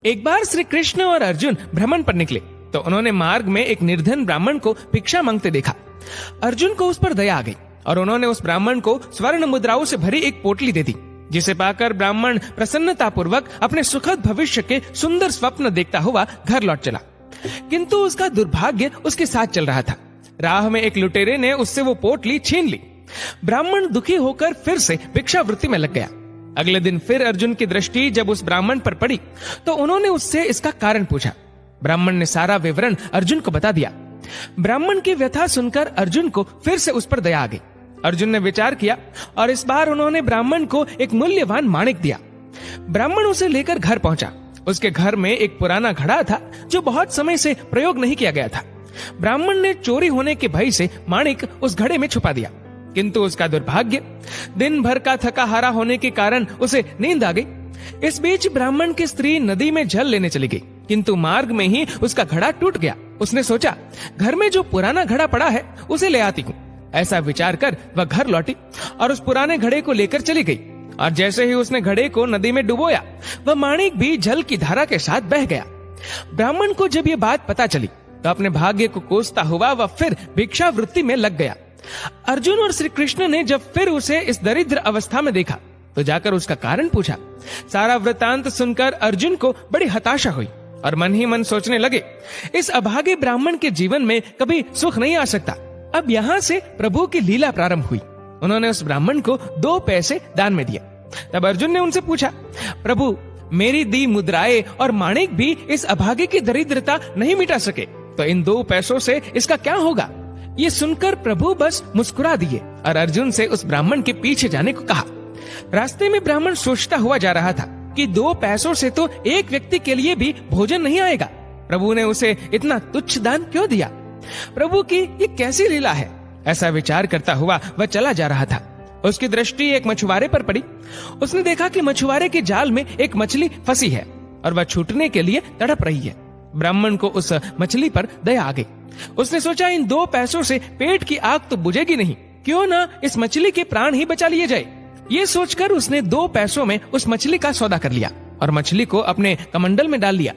एक बार श्री कृष्ण और अर्जुन भ्रमण पर निकले तो उन्होंने मार्ग में एक निर्धन ब्राह्मण को भिक्षा मांगते देखा। अर्जुन को उस पर दया आ गई और उन्होंने उस ब्राह्मण को स्वर्ण मुद्राओं से भरी एक पोटली दे दी, जिसे पाकर ब्राह्मण प्रसन्नता पूर्वक अपने सुखद भविष्य के सुंदर स्वप्न देखता हुआ घर लौट चला। किंतु उसका दुर्भाग्य उसके साथ चल रहा था। राह में एक लुटेरे ने उससे वो पोटली छीन ली। ब्राह्मण दुखी होकर फिर से भिक्षावृत्ति में लग गया। अगले दिन फिर अर्जुन की दृष्टि जब उस ब्राह्मण पर पड़ी तो उन्होंने उससे इसका कारण पूछा। ब्राह्मण ने सारा विवरण अर्जुन को बता दिया। ब्राह्मण की व्यथा सुनकर अर्जुन को फिर से उस पर दया आ गई। अर्जुन ने विचार किया और इस बार उन्होंने ब्राह्मण को एक मूल्यवान माणिक दिया। ब्राह्मण उसे लेकर घर पहुंचा। उसके घर में एक पुराना घड़ा था जो बहुत समय से प्रयोग नहीं किया गया था। ब्राह्मण ने चोरी होने के भय से माणिक उस घड़े में छुपा दिया, किंतु उसका दुर्भाग्य, दिन भर का थका हारा होने के कारण उसे नींद आ गई। इस बीच ब्राह्मण की स्त्री नदी में जल लेने चली गई, किंतु मार्ग में ही उसका घड़ा टूट गया। उसने सोचा, घर में जो पुराना घड़ा पड़ा है उसे ले आती हूँ। ऐसा विचार कर वह घर लौटी और उस पुराने घड़े को लेकर चली गई। और जैसे ही उसने घड़े को नदी में डुबोया, वह माणिक भी जल की धारा के साथ बह गया। ब्राह्मण को जब ये बात पता चली तो अपने भाग्य को कोसता हुआ वह फिर भिक्षावृत्ति में लग गया। अर्जुन और श्री कृष्ण ने जब फिर उसे इस दरिद्र अवस्था में देखा तो जाकर उसका कारण पूछा। सारा वृतांत सुनकर अर्जुन को बड़ी हताशा हुई और मन ही मन सोचने लगे, इस अभागे ब्राह्मण के जीवन में कभी सुख नहीं आ सकता। अब यहाँ से प्रभु की लीला प्रारंभ हुई। उन्होंने उस ब्राह्मण को 2 पैसे दान में दिए। तब अर्जुन ने उनसे पूछा, प्रभु, मेरी दी मुद्राएं और माणिक भी इस अभागे की दरिद्रता नहीं मिटा सके, तो इन 2 पैसों से इसका क्या होगा? ये सुनकर प्रभु बस मुस्कुरा दिए और अर्जुन से उस ब्राह्मण के पीछे जाने को कहा। रास्ते में ब्राह्मण सोचता हुआ जा रहा था कि 2 पैसों से तो एक व्यक्ति के लिए भी भोजन नहीं आएगा। प्रभु ने उसे इतना तुच्छ दान क्यों दिया? प्रभु की ये कैसी लीला है? ऐसा विचार करता हुआ वह चला जा रहा था। उसकी दृष्टि एक मछुआरे पर पड़ी। उसने देखा कि मछुआरे के जाल में एक मछली फंसी है और वह छूटने के लिए तड़प रही है। ब्राह्मण को उस मछली पर दया आ गई। उसने सोचा, इन 2 पैसों से पेट की आग तो बुझेगी नहीं, क्यों ना इस मछली के प्राण ही बचा लिए जाए। ये सोचकर उसने 2 पैसों में उस मछली का सौदा कर लिया और मछली को अपने कमंडल में डाल लिया।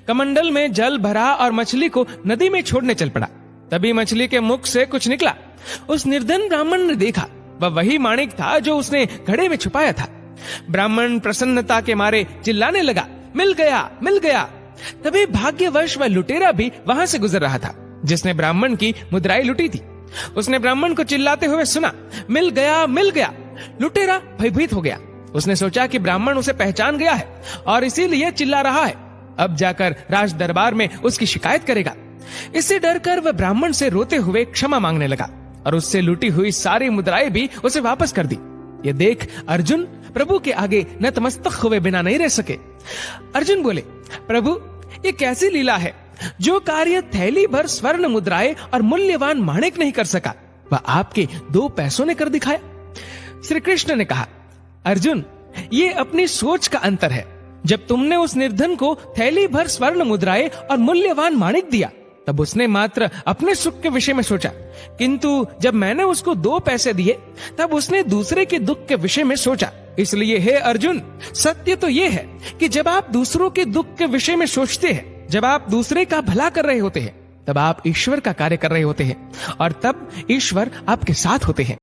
कमंडल में जल भरा और मछली को नदी में छोड़ने चल पड़ा। तभी मछली के मुख से कुछ निकला। उस निर्धन ब्राह्मण ने देखा, वह वही माणिक था जो उसने घड़े में छुपाया था। ब्राह्मण प्रसन्नता के मारे चिल्लाने लगा, मिल गया, मिल गया। तभी भाग्यवश वह लुटेरा भी वहां से गुजर रहा था जिसने ब्राह्मण की मुद्राएं लुटी थी। उसने ब्राह्मण को चिल्लाते हुए सुना, मिल गया, मिल गया। लुटेरा भयभीत हो गया। उसने सोचा कि ब्राह्मण उसे पहचान गया है और इसीलिए चिल्ला रहा है। अब जाकर राज दरबार में उसकी शिकायत करेगा। इससे डरकर वह ब्राह्मण से रोते हुए क्षमा मांगने लगा और उससे लूटी हुई सारी मुद्राएं भी उसे वापस कर दी। ये देख अर्जुन प्रभु के आगे नतमस्तक हुए बिना नहीं रह सके। अर्जुन बोले, प्रभु, ये कैसी लीला है? जो कार्य थैली भर स्वर्ण मुद्राएं और मूल्यवान माणिक नहीं कर सका, वह आपके 2 पैसों ने कर दिखाया। श्री कृष्ण ने कहा, अर्जुन, ये अपनी सोच का अंतर है। जब तुमने उस निर्धन को थैली भर स्वर्ण मुद्राएं और मूल्यवान माणिक दिया, तब उसने मात्र अपने सुख के विषय में सोचा, किंतु जब मैंने उसको 2 पैसे दिए तब उसने दूसरे के दुख के विषय में सोचा। इसलिए हे अर्जुन, सत्य तो ये है कि जब आप दूसरों के दुख के विषय में सोचते हैं, जब आप दूसरे का भला कर रहे होते हैं, तब आप ईश्वर का कार्य कर रहे होते हैं और तब ईश्वर आपके साथ होते हैं।